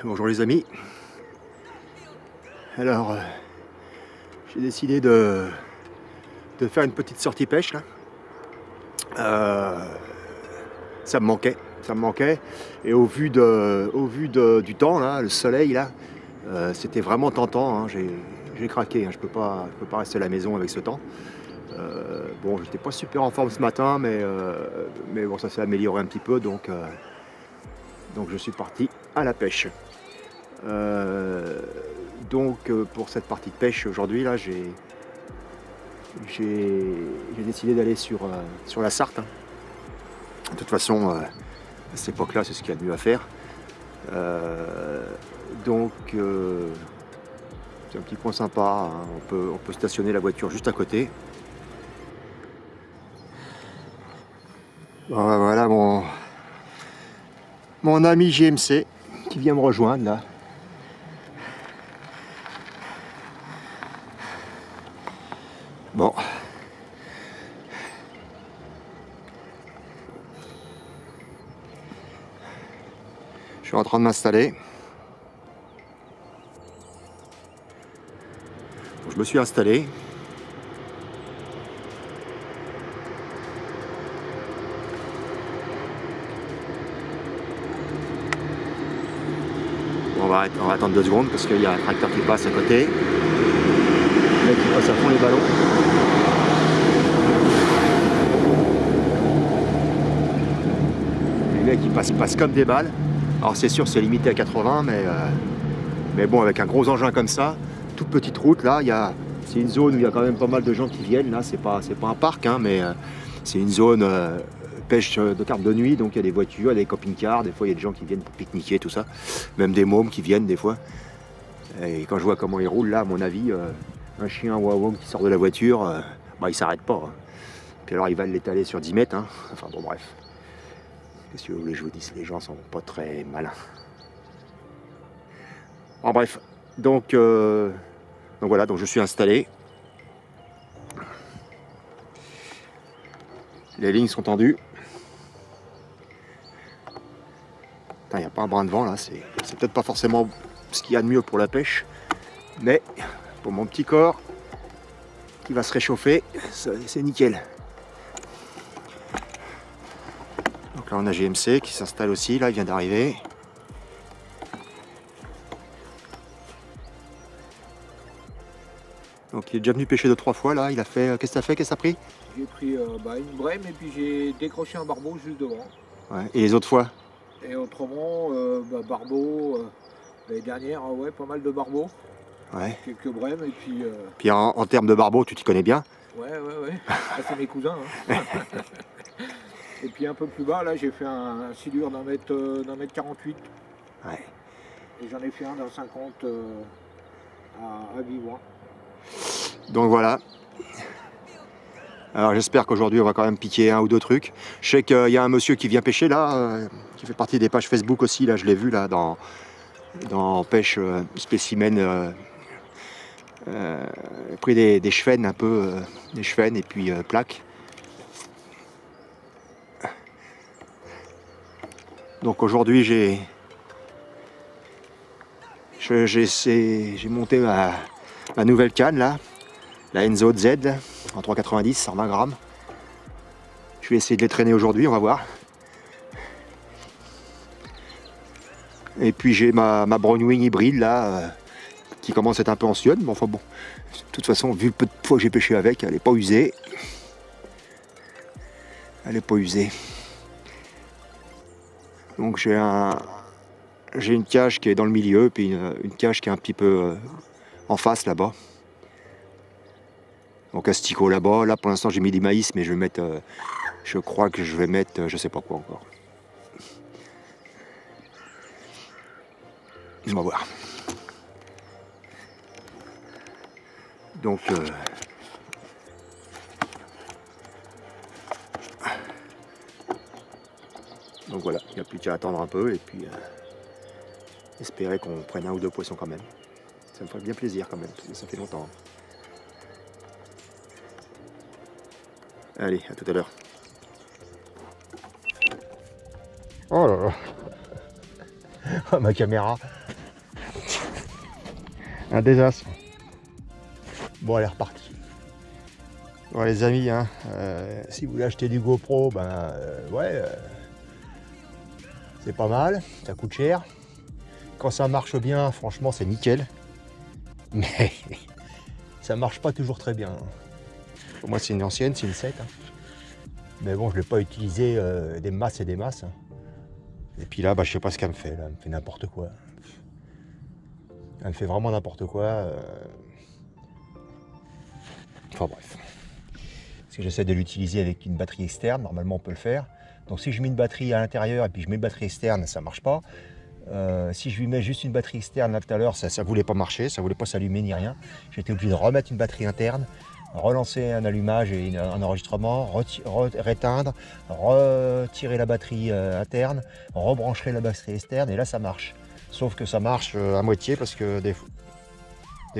Bonjour les amis. Alors, j'ai décidé de faire une petite sortie pêche là. Ça me manquait. Et au vu du temps là, le soleil là, c'était vraiment tentant. Hein. J'ai craqué. Hein. Je peux pas rester à la maison avec ce temps. Bon, j'étais pas super en forme ce matin, mais bon, ça s'est amélioré un petit peu, donc je suis parti à la pêche. Pour cette partie de pêche aujourd'hui là, j'ai décidé d'aller sur la Sarthe. Hein. De toute façon, à cette époque-là, c'est ce qu'il y a de mieux à faire. C'est un petit point sympa. Hein. On peut stationner la voiture juste à côté. Bon, voilà mon ami JMC qui vient me rejoindre là. Bon. Je suis en train de m'installer. Je me suis installé. On va attendre 2 secondes parce qu'il y a un tracteur qui passe à côté. Le mec qui passe à fond les ballons. Les mecs qui passent comme des balles. Alors c'est sûr c'est limité à 80 mais bon, avec un gros engin comme ça, toute petite route là, c'est une zone où il y a quand même pas mal de gens qui viennent là, c'est pas un parc hein, mais c'est une zone pêche de carpe de nuit, donc il y a des voitures, il y a des camping-cars, des fois il y a des gens qui viennent pour pique-niquer, tout ça, même des mômes qui viennent des fois. Et quand je vois comment ils roulent là, à mon avis, un chien ou un môme qui sort de la voiture, il s'arrête pas. Hein. Puis alors il va l'étaler sur 10 mètres, hein. Enfin bon bref. Qu'est-ce que vous voulez que je vous dise, les gens sont pas très malins. En bref, donc voilà, donc je suis installé. Les lignes sont tendues. Il n'y a pas un brin de vent là, c'est peut-être pas forcément ce qu'il y a de mieux pour la pêche, mais pour mon petit corps qui va se réchauffer, c'est nickel. Donc là on a GMC qui s'installe aussi, là il vient d'arriver. Donc il est déjà venu pêcher 2-3 fois là, il a fait. Qu'est-ce que t'as fait? Qu'est-ce que t'as pris? J'ai pris une brème et puis j'ai décroché un barbeau juste devant. Ouais. Et les autres fois? Et autrement, barbeau, l'année dernière, ouais, pas mal de barbeaux. Ouais. Quelques brèmes et puis... Puis en termes de barbeau, tu t'y connais bien? Ouais. Ah, c'est mes cousins. Hein. Et puis un peu plus bas, là, j'ai fait un silure d'un mètre 48. Ouais. Et j'en ai fait un d'un 50 à Vivoin. Donc voilà. Alors j'espère qu'aujourd'hui on va quand même piquer 1 ou 2 trucs. Je sais qu'il y a un monsieur qui vient pêcher là, qui fait partie des pages Facebook aussi, là je l'ai vu là dans pêche spécimen. Pris des chevennes un peu, des chevennes et puis plaques. Donc aujourd'hui j'ai monté ma nouvelle canne là, la Enzo Z en 3,90, 120 grammes. Je vais essayer de les traîner aujourd'hui, on va voir. Et puis j'ai ma Brownwing hybride là, qui commence à être un peu ancienne, mais enfin bon. De toute façon, vu le peu de fois que j'ai pêché avec, elle n'est pas usée. Elle n'est pas usée. Donc j'ai une cage qui est dans le milieu, puis une cage qui est un petit peu en face là-bas. Donc asticot là-bas. Là pour l'instant j'ai mis du maïs, mais je vais mettre, je crois que je vais mettre, je sais pas quoi encore. On va voir. Donc voilà, il n'y a plus qu'à attendre un peu et puis espérer qu'on prenne 1 ou 2 poissons quand même. Ça me ferait bien plaisir quand même, parce que ça fait longtemps. Allez, à tout à l'heure. Oh là là. Ma caméra. Un désastre. Bon, elle est repartie. Bon les amis, hein, si vous voulez acheter du GoPro, ben ouais, c'est pas mal, ça coûte cher. Quand ça marche bien, franchement c'est nickel. Mais ça marche pas toujours très bien. Pour moi c'est une ancienne, c'est une 7. Hein. Mais bon, je ne l'ai pas utilisé des masses et des masses. Hein. Et puis là, bah, je sais pas ce qu'elle me fait. Là. Elle me fait n'importe quoi. Elle me fait vraiment n'importe quoi. Enfin bref. Parce que j'essaie de l'utiliser avec une batterie externe. Normalement, on peut le faire. Donc si je mets une batterie à l'intérieur et puis je mets une batterie externe, ça marche pas. Si je lui mets juste une batterie externe là tout à l'heure, ça ne voulait pas marcher, ça ne voulait pas s'allumer ni rien. J'étais obligé de remettre une batterie interne, relancer un allumage et un enregistrement, réteindre, retirer la batterie interne, rebrancher la batterie externe et là ça marche. Sauf que ça marche à moitié parce que des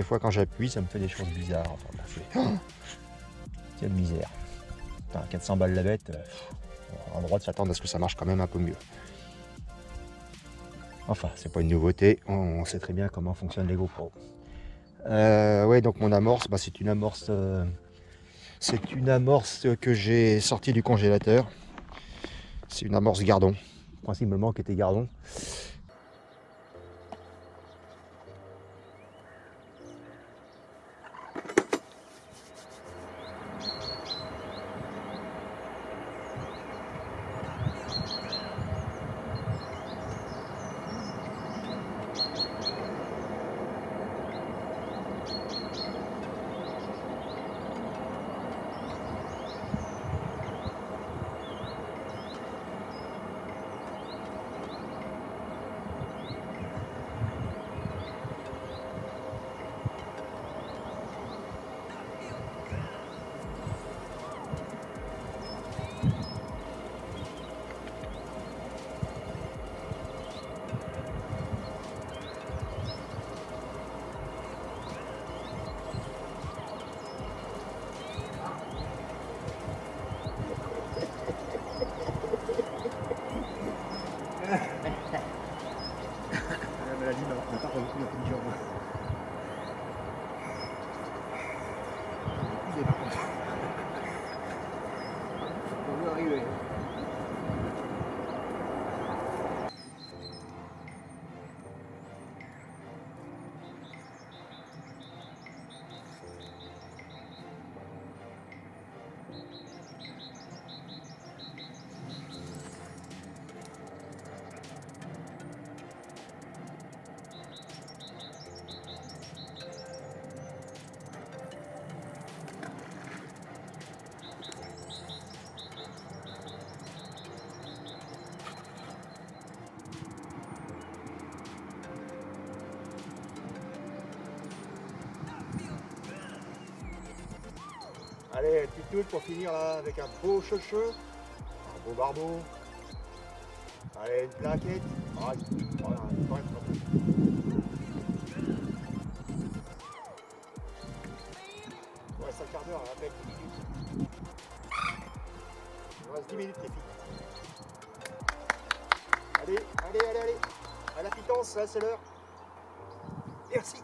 fois quand j'appuie ça me fait des choses bizarres. Enfin, quelle misère. Putain, 400 balles la bête, on a le droit de s'attendre à ce que ça marche quand même un peu mieux. Enfin, c'est pas une nouveauté, on sait très bien comment fonctionnent les GoPro. Ouais, donc mon amorce, bah, c'est une amorce que j'ai sortie du congélateur. C'est une amorce Gardon, principalement qui était Gardon. Allez, petite touche pour finir là avec un beau cheveu, un beau barbeau. Allez, une plaquette. Ah, voilà, il reste un quart d'heure à la peine. Il reste 10 minutes les filles. Allez, allez, allez, allez. À la pitance, là c'est l'heure. Merci.